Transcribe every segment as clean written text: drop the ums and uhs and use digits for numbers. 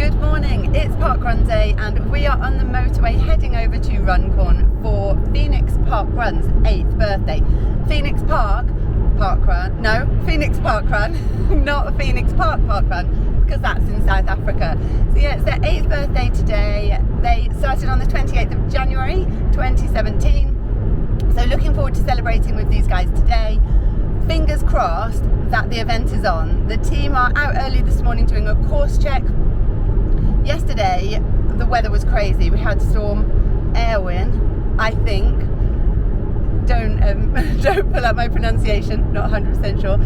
Good morning, it's Parkrun Day and we are on the motorway heading over to Runcorn for Phoenix Parkrun's 8th birthday. Phoenix Park Parkrun, no, Phoenix Parkrun, not Phoenix Park Parkrun, because that's in South Africa. So yeah, it's their 8th birthday today. They started on the 28th of January 2017. So looking forward to celebrating with these guys today. Fingers crossed that the event is on. The team are out early this morning doing a course check. Yesterday the weather was crazy. We had Storm Erwin, I think. Don't pull up my pronunciation, not 100% sure.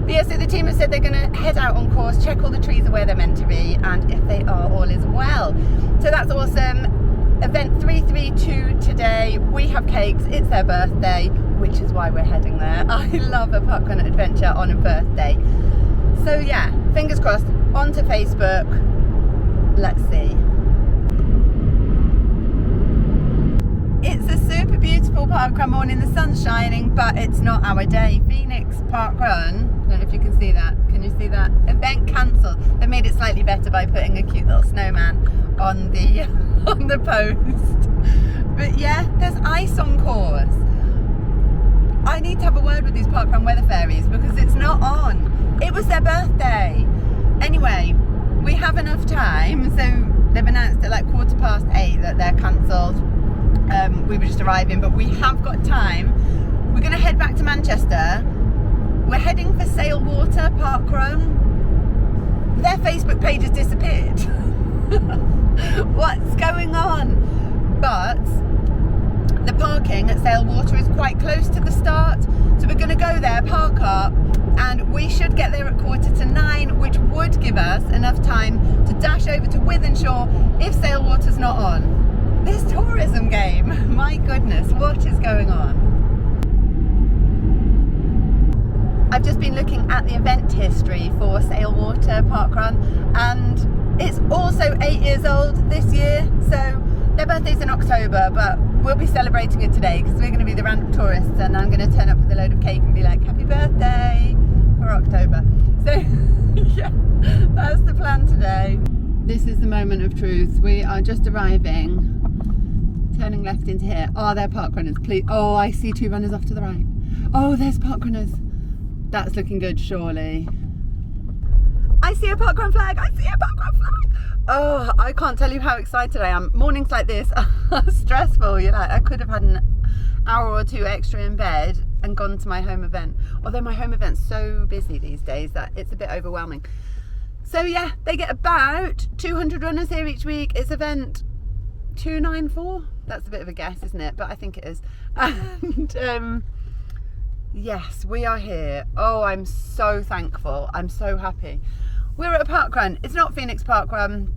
But yeah, so the team has said they're going to head out on course, check all the trees are where they're meant to be, and if they are, all is well. So that's awesome. Event 332 today. We have cakes. It's their birthday, which is why we're heading there. I love a parkrun adventure on a birthday. So yeah, fingers crossed. On to Facebook. Let's see. It's a super beautiful parkrun morning. The sun's shining, but it's not our day. Phoenix Parkrun. I don't know if you can see that. Can you see that? Event cancelled. They made it slightly better by putting a cute little snowman on the post. But yeah, there's ice on course. I need to have a word with these parkrun weather fairies because it's not on. It was their birthday. Anyway, we have enough time, so they've announced at like 8:15 that they're cancelled. We were just arriving, but we have got time. We're going to head back to Manchester. We're heading for Sailwater Parkrun. Their Facebook page has disappeared. What's going on? But the parking at Sailwater is quite close to the start, so we're going to go there, park up, and we should get there at 8:45, which would give us enough time to dash over to Wythenshawe if Sailwater's not on. This tourism game, my goodness, what is going on? I've just been looking at the event history for Sailwater Parkrun, and it's also 8 years old this year, so their birthday's in October, but we'll be celebrating it today because we're going to be the random tourists, and I'm going to turn up with a load of cake and be like, happy birthday for October. So yeah, that's the plan today. This is the moment of truth. We are just arriving, turning left into here. Oh, they're parkrunners, please. Oh, I see 2 runners off to the right. Oh, there's parkrunners. That's looking good, surely. I see a parkrun flag. I see a parkrun flag. Oh, I can't tell you how excited I am. Mornings like this are stressful. You're like, I could have had an hour or 2 extra in bed and gone to my home event. Although my home event's so busy these days that it's a bit overwhelming. So yeah, they get about 200 runners here each week. It's event 294. That's a bit of a guess, isn't it? But I think it is. And yes, we are here. Oh, I'm so thankful. I'm so happy. We're at a parkrun. It's not Phoenix Parkrun,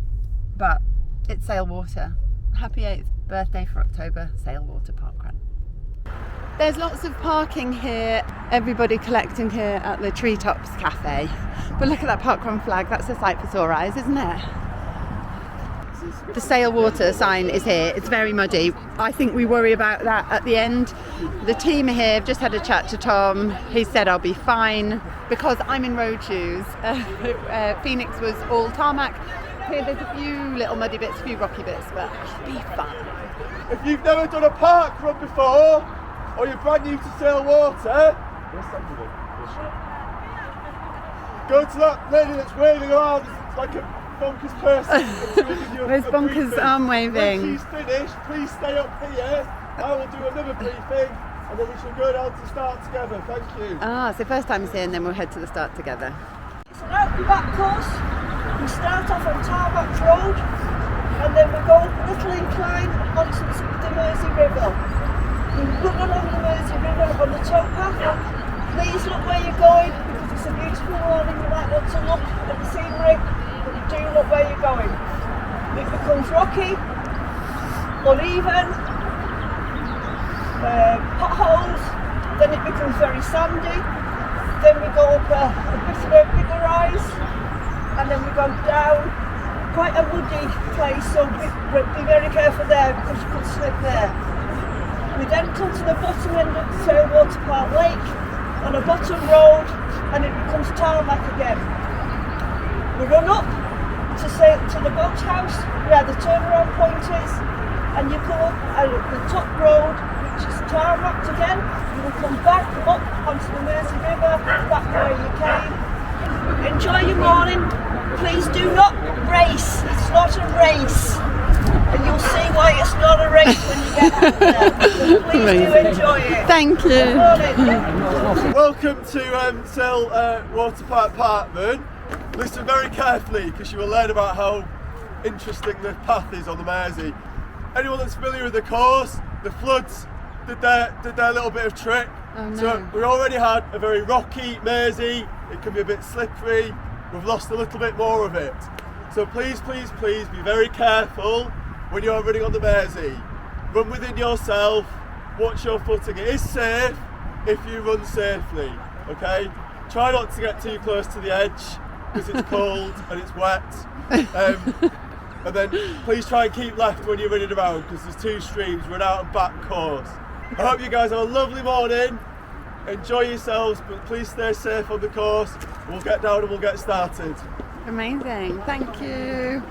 but it's Sailwater. Happy 8th birthday for October, Sailwater Parkrun. There's lots of parking here. Everybody collecting here at the Treetops Cafe. But look at that parkrun flag. That's a sight for sore eyes, isn't it? The Sailwater sign is here. It's very muddy. I think we worry about that at the end. The team are here. I've just had a chat to Tom. He said I'll be fine because I'm in road shoes. Phoenix was all tarmac. Here there's a few little muddy bits, a few rocky bits, but I'll be fine. If you've never done a park run before, or you're brand new to Sailwater, go to that lady that's waving around like a bonkers person. There's bonkers arm waving. When she's finished, please stay up here. I will do another briefing, and then we shall go down to start together. Thank you. Ah, so first time is here, and then we'll head to the start together. It's an out and back course. We start off on Tarmac Road, and then we go a little incline onto the Mersey River. We run along the Mersey River on the towpath. Please look where you're going because it's a beautiful morning. You might want to look at the scenery, but do look where you're going. It becomes rocky, uneven, potholes, then it becomes very sandy, then we go up a bit of a bigger rise, and then we go down quite a woody place, so be very careful there because you could slip there. We then come to the bottom end of Sailwater Park Lake on a bottom road, and it becomes tarmac again. We run up to the boathouse where the turnaround point is, and you go up the top road, which is tarmacked again. You will come back up onto the Mersey River, back where you came. Enjoy your morning. Please do not race. It's not a race. And you'll see why it's not a race when you get out there. Please do enjoy it. Thank you. Good morning. Welcome to Sail Water Park Parkrun. Listen very carefully because you will learn about how interesting the path is on the Mersey. Anyone that's familiar with the course, the floods did their little bit of trick. Oh, no. So we already had a very rocky Mersey. It can be a bit slippery. We've lost a little bit more of it. So please, please, please be very careful when you're running on the Mersey. Run within yourself, watch your footing. It is safe if you run safely, okay? Try not to get too close to the edge because it's cold and it's wet. And then please try and keep left when you're running around because there's two streams, run out and back course. I hope you guys have a lovely morning. Enjoy yourselves, but please stay safe on the course. We'll get down and we'll get started. Amazing, thank you.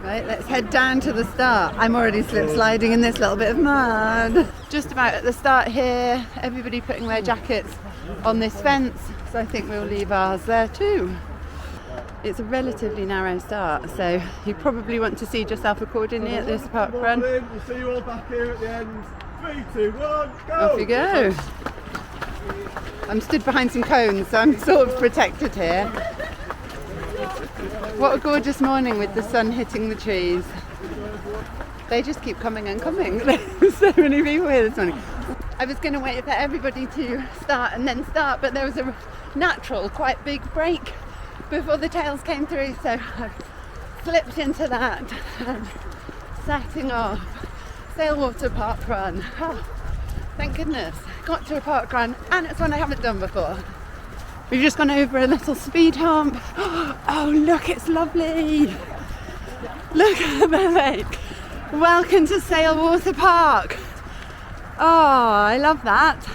Right, let's head down to the start. I'm already slip sliding in this little bit of mud. Just about at the start here, everybody putting their jackets on this fence, so I think we'll leave ours there too. It's a relatively narrow start, so you probably want to seed yourself accordingly at this park run. We'll see you all back here at the end. 3, 2, 1, go! Off you go. I'm stood behind some cones, so I'm sort of protected here. What a gorgeous morning with the sun hitting the trees. They just keep coming and coming. There's so many people here this morning. I was going to wait for everybody to start and then start, but there was a natural, quite big break before the tails came through, so I slipped into that and setting off. Sailwater Park Run. Oh, thank goodness. Got to a park run, and it's one I haven't done before. We've just gone over a little speed hump. Oh look, it's lovely. Look at the lake. Welcome to Sailwater Park. Oh, I love that.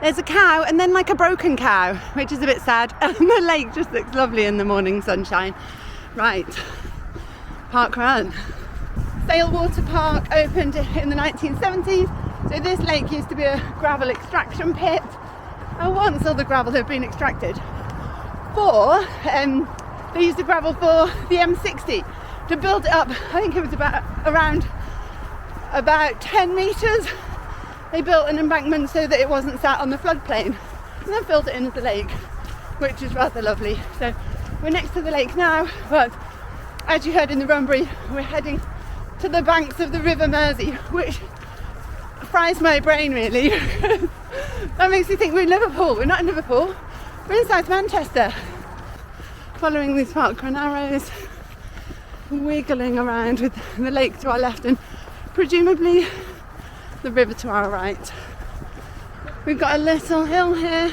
There's a cow and then like a broken cow, which is a bit sad. And the lake just looks lovely in the morning sunshine. Right, park run. Sailwater Park opened in the 1970s. So this lake used to be a gravel extraction pit. And once all the gravel had been extracted, they used the gravel for the M60 to build it up. I think it was around 10 metres. They built an embankment so that it wasn't sat on the floodplain, and then filled it into the lake, which is rather lovely. So we're next to the lake now, but as you heard in the Runbury, we're heading to the banks of the River Mersey, which fries my brain really. That makes me think we're in Liverpool. We're not in Liverpool, we're in South Manchester. Following these parkrun arrows, wiggling around with the lake to our left and presumably the river to our right. We've got a little hill here,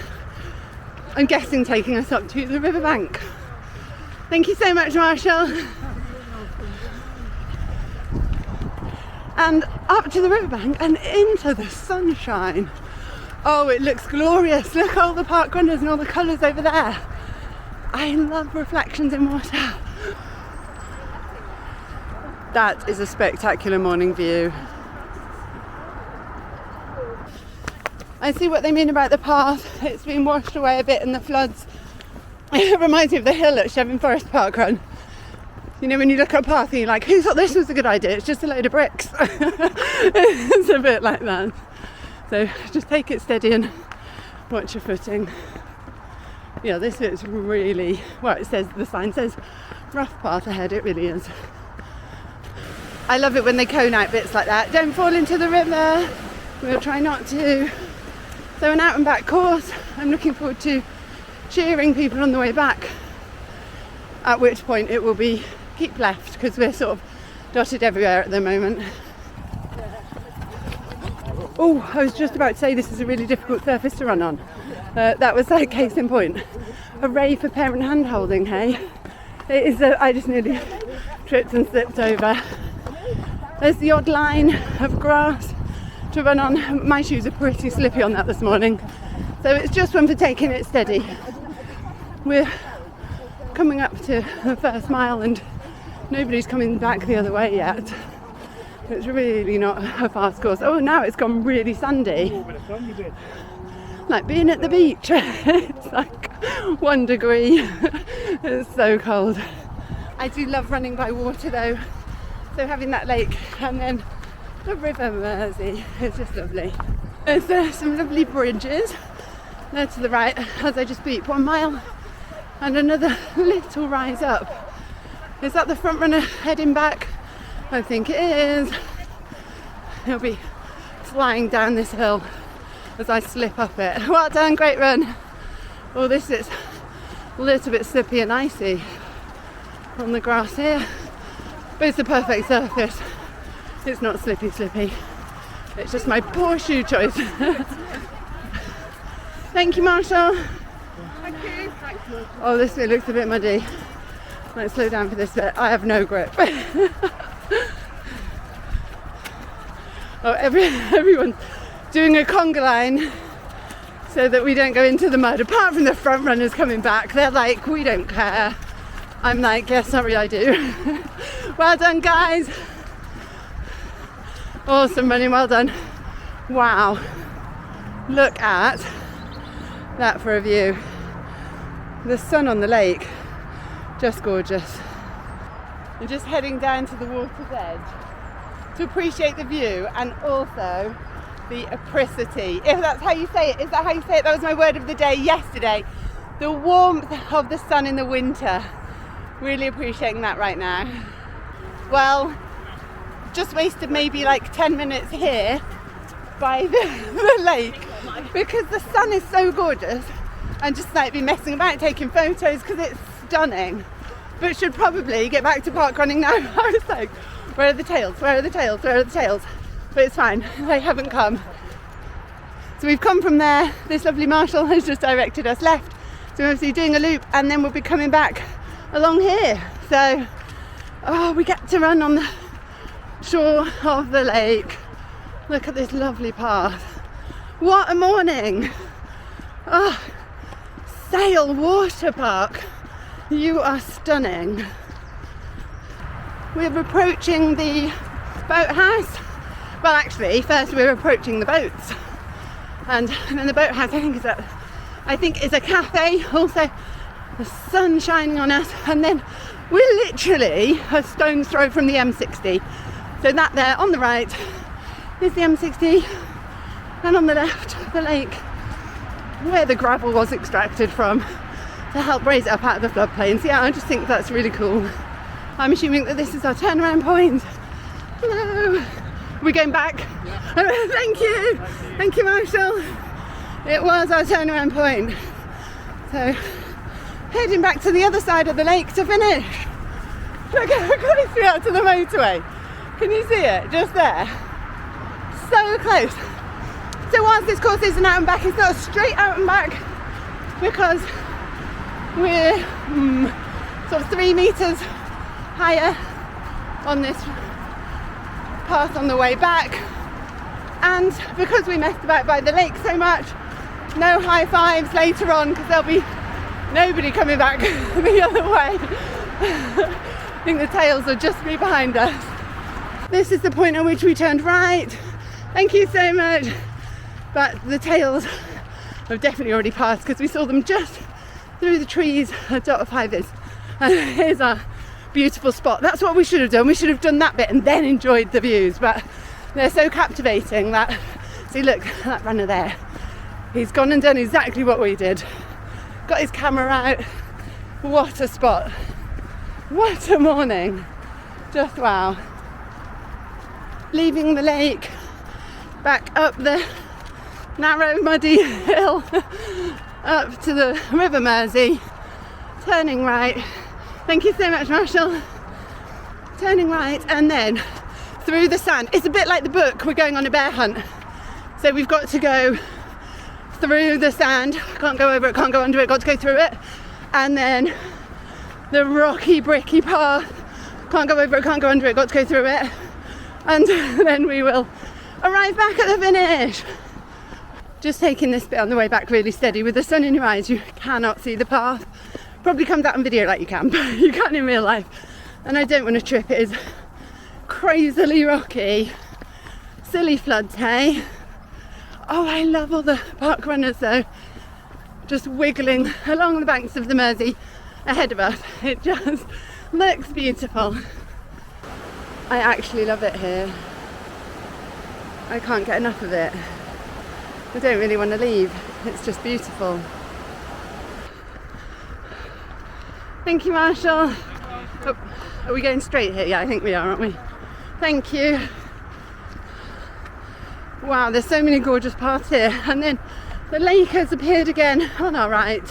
I'm guessing taking us up to the riverbank. Thank you so much, Marshall. And up to the riverbank and into the sunshine. Oh, it looks glorious. Look at all the park runners and all the colours over there. I love reflections in water. That is a spectacular morning view. I see what they mean about the path. It's been washed away a bit in the floods. It reminds me of the hill at Shevin Forest Park Run. You know, when you look at a path and you're like, who thought this was a good idea? It's just a load of bricks. It's a bit like that. So just take it steady and watch your footing. Yeah, this is really, well, the sign says rough path ahead, it really is. I love it when they cone out bits like that. Don't fall into the river. We'll try not to. So an out and back course. I'm looking forward to cheering people on the way back. At which point it will be keep left because we're sort of dotted everywhere at the moment. Oh, I was just about to say this is a really difficult surface to run on. That was like case in point. Hooray for parent hand holding, hey? It is, I just nearly tripped and slipped over. There's the odd line of grass to run on. My shoes are pretty slippy on that this morning. So it's just one for taking it steady. We're coming up to the first mile and nobody's coming back the other way yet. It's really not a fast course. Oh, now it's gone really sandy. Like being at the beach. It's like 1 degree. It's so cold. I do love running by water though. So having that lake and then the River Mersey is just lovely. There's some lovely bridges there to the right as I just beat 1 mile and another little rise up. Is that the front runner heading back? I think it is. He'll be flying down this hill as I slip up it. Well done, great run. Oh, this is a little bit slippy and icy on the grass here, but it's the perfect surface. It's not slippy. It's just my poor shoe choice. Thank you, Marshall. Thank you. Oh, this bit looks a bit muddy. Let's slow down for this bit. I have no grip. Oh, everyone's doing a conga line so that we don't go into the mud. Apart from the front runners coming back, they're like, we don't care. I'm like, yeah, sorry, I do. Well done, guys. Awesome running, well done. Wow. Look at that for a view. The sun on the lake, just gorgeous. I'm just heading down to the water's edge to appreciate the view and also the apricity, if that's how you say it. Is that how you say it? That was my word of the day yesterday. The warmth of the sun in the winter. Really appreciating that right now. Well, just wasted maybe like 10 minutes here by the lake because the sun is so gorgeous and just like be messing about taking photos because it's stunning, but should probably get back to park running now. I was like, where are the tails? Where are the tails? Where are the tails? But it's fine, they haven't come. So we've come from there. This lovely Marshall has just directed us left. So we're obviously doing a loop and then we'll be coming back along here. So, oh, we get to run on the shore of the lake. Look at this lovely path. What a morning. Oh, Sail Water Park. You are stunning. We're approaching the boathouse. Well, actually, first we're approaching the boats, and then the boathouse. I think is a cafe. Also, the sun shining on us, and then we're literally a stone's throw from the M60. So that there on the right is the M60, and on the left the lake where the gravel was extracted from to help raise it up out of the floodplains. Yeah, I just think that's really cool. I'm assuming that this is our turnaround point. Hello. We're going back. Yeah. Thank you, Marshall. It was our turnaround point. So heading back to the other side of the lake to finish. Look, we're coming straight out to the motorway. Can you see it? Just there. So close. So whilst this course is an out and back, it's not a straight out and back because we're sort of 3 meters higher on this path on the way back, and because we messed about by the lake so much, no high fives later on because there'll be nobody coming back the other way. I think the tails will just be behind us. This is the point at which we turned right. Thank you so much. But the tails have definitely already passed because we saw them just through the trees a dot of high vis. And here's our beautiful spot. That's what we should have done. We should have done that bit and then enjoyed the views, but they're so captivating that, see, look, that runner there, he's gone and done exactly what we did. Got his camera out. What a spot. What a morning. Just wow. Leaving the lake, back up the narrow muddy hill up to the River Mersey, turning right. Thank you so much, Marshall. Turning right and then through the sand. It's a bit like the book, we're going on a bear hunt. So we've got to go through the sand, can't go over it, can't go under it, got to go through it. And then the rocky, bricky path, can't go over it, can't go under it, got to go through it. And then we will arrive back at the finish. Just taking this bit on the way back really steady. With the sun in your eyes, you cannot see the path. Probably comes out on video like you can, but you can't in real life. And I don't want to trip. It is crazily rocky. Silly floods, hey? Oh, I love all the park runners though, just wiggling along the banks of the Mersey ahead of us. It just looks beautiful. I actually love it here. I can't get enough of it. I don't really want to leave. It's just beautiful. Thank you, Marshall. Oh, are we going straight here? Yeah, I think we are, aren't we? Thank you. Wow, there's so many gorgeous parts here. And then the lake has appeared again on our right.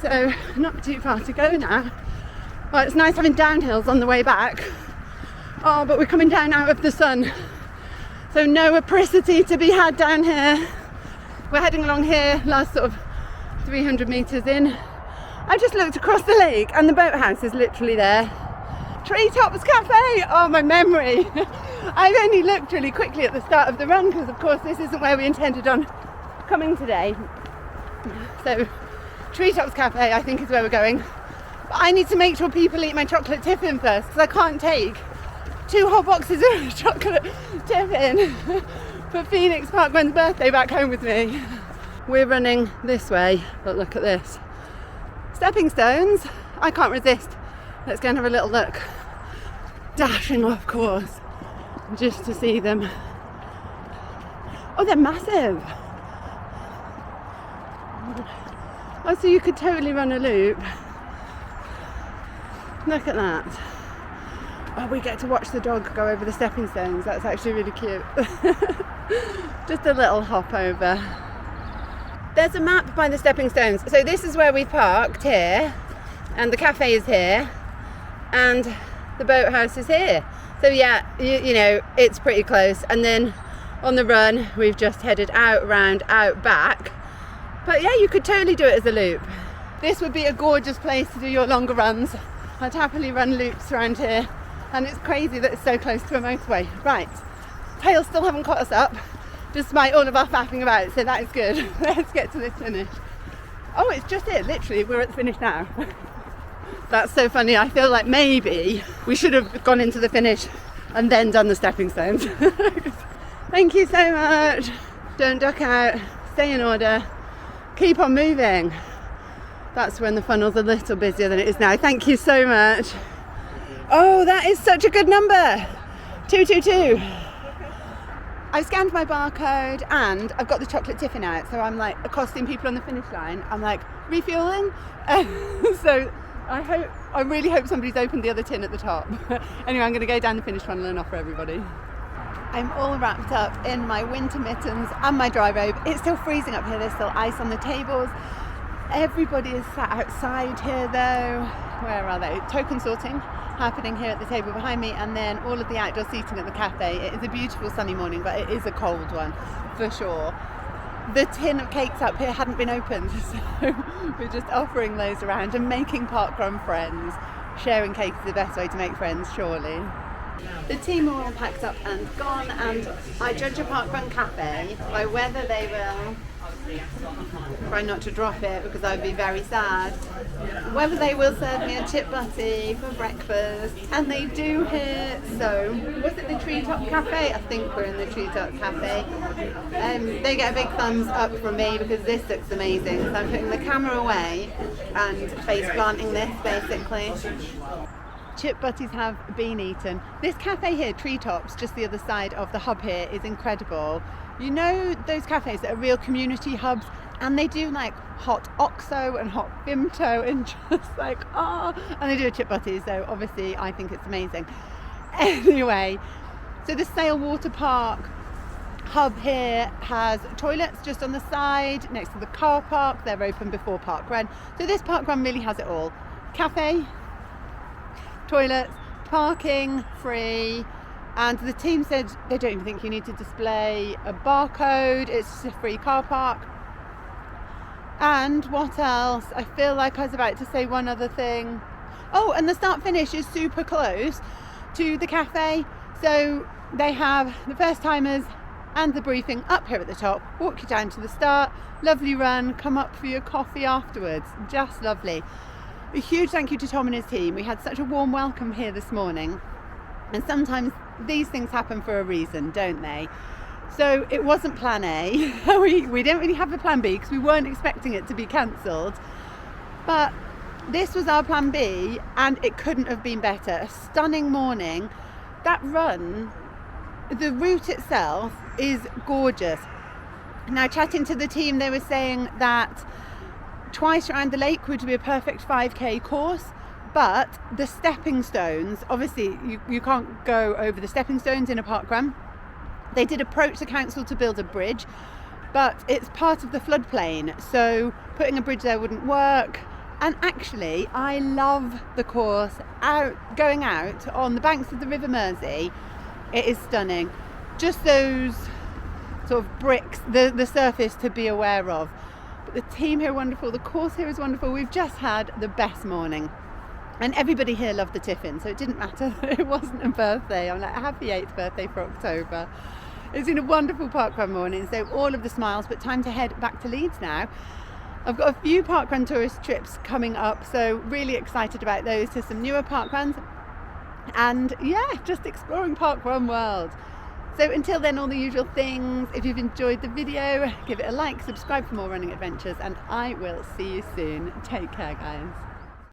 So not too far to go now. Well, it's nice having downhills on the way back. Oh, but we're coming down out of the sun. So no apricity to be had down here. We're heading along here, last sort of 300 metres in. I just looked across the lake and the boathouse is literally there. Treetops Cafe! Oh, my memory! I've only looked really quickly at the start of the run because of course this isn't where we intended on coming today. So Treetops Cafe I think is where we're going. But I need to make sure people eat my chocolate tiffin first because I can't take 2 whole boxes of chocolate tiffin for Phoenix Parkrun's birthday back home with me. We're running this way, but look at this. Stepping stones, I can't resist. Let's go and have a little look. Dashing off course just to see them. Oh, they're massive. Oh, so you could totally run a loop. Look at that. Oh, we get to watch the dog go over the stepping stones. That's actually really cute. Just a little hop over. There's a map by the stepping stones. So this is where we parked here, and the cafe is here, and the boathouse is here. So yeah, you know, it's pretty close. And then on the run, we've just headed out, round, out, back. But yeah, you could totally do it as a loop. This would be a gorgeous place to do your longer runs. I'd happily run loops around here. And it's crazy that it's so close to a motorway. Right, tails still haven't caught us up, despite all of our faffing about, so that is good. Let's get to this finish. Oh, it's just it, literally, we're at the finish now. That's so funny. I feel like maybe we should have gone into the finish and then done the stepping stones. Thank you so much. Don't duck out, stay in order, keep on moving. That's when the funnel's a little busier than it is now. Thank you so much. Oh, that is such a good number. 222. I've scanned my barcode and I've got the chocolate tiffin out, so I'm like accosting people on the finish line. I'm like, refueling? So I really hope somebody's opened the other tin at the top. Anyway, I'm going to go down the finish funnel and offer everybody. I'm all wrapped up in my winter mittens and my dry robe. It's still freezing up here, there's still ice on the tables. Everybody is sat outside here though. Where are they? Token sorting happening here at the table behind me, and then all of the outdoor seating at the cafe. It is a beautiful sunny morning, but it is a cold one for sure. The tin of cakes up here hadn't been opened, so we're just offering those around and making parkrun friends. Sharing cake is the best way to make friends, surely. The team are all packed up and gone, and I judge a parkrun cafe by whether they will try not to drop it because I would be very sad, whether they will serve me a chip butty for breakfast, and they do here. So was it the Treetop Cafe? I think we're in the Treetop Cafe. They get a big thumbs up from me because this looks amazing, so I'm putting the camera away and face planting this basically. Chip butties have been eaten. This cafe here, Treetops, just the other side of the hub here, is incredible. You know those cafes that are real community hubs, and they do like hot OXO and hot Vimto and just like, and they do a chip butty, so obviously I think it's amazing. Anyway, so the Sail Water Park hub here has toilets just on the side next to the car park. They're open before parkrun. So this parkrun really has it all. Cafe, toilets, parking free, and the team said they don't even think you need to display a barcode. It's just a free car park. And what else? I feel like I was about to say one other thing. Oh, and the start finish is super close to the cafe, so they have the first timers and the briefing up here at the top, walk you down to the start, lovely run, come up for your coffee afterwards, just lovely. A huge thank you to Tom and his team. We had such a warm welcome here this morning, and sometimes these things happen for a reason, don't they? So it wasn't plan A. we didn't really have a plan B because we weren't expecting it to be cancelled, but this was our plan B, and it couldn't have been better. A stunning morning. That run, the route itself is gorgeous. Now, chatting to the team, they were saying that twice around the lake would be a perfect 5k course, but the stepping stones, obviously you can't go over the stepping stones in a parkrun. They did approach the council to build a bridge, but it's part of the floodplain, so putting a bridge there wouldn't work. And actually, I love the course going out on the banks of the River Mersey. It is stunning. Just those sort of bricks, the surface to be aware of. But the team here are wonderful, the course here is wonderful. We've just had the best morning. And everybody here loved the tiffin, so it didn't matter that it wasn't a birthday. I'm like, happy 8th birthday for October. It's been a wonderful parkrun morning, so all of the smiles, but time to head back to Leeds now. I've got a few parkrun tourist trips coming up, so really excited about those, to some newer parkruns. And yeah, just exploring parkrun world. So until then, all the usual things. If you've enjoyed the video, give it a like, subscribe for more running adventures, and I will see you soon. Take care, guys.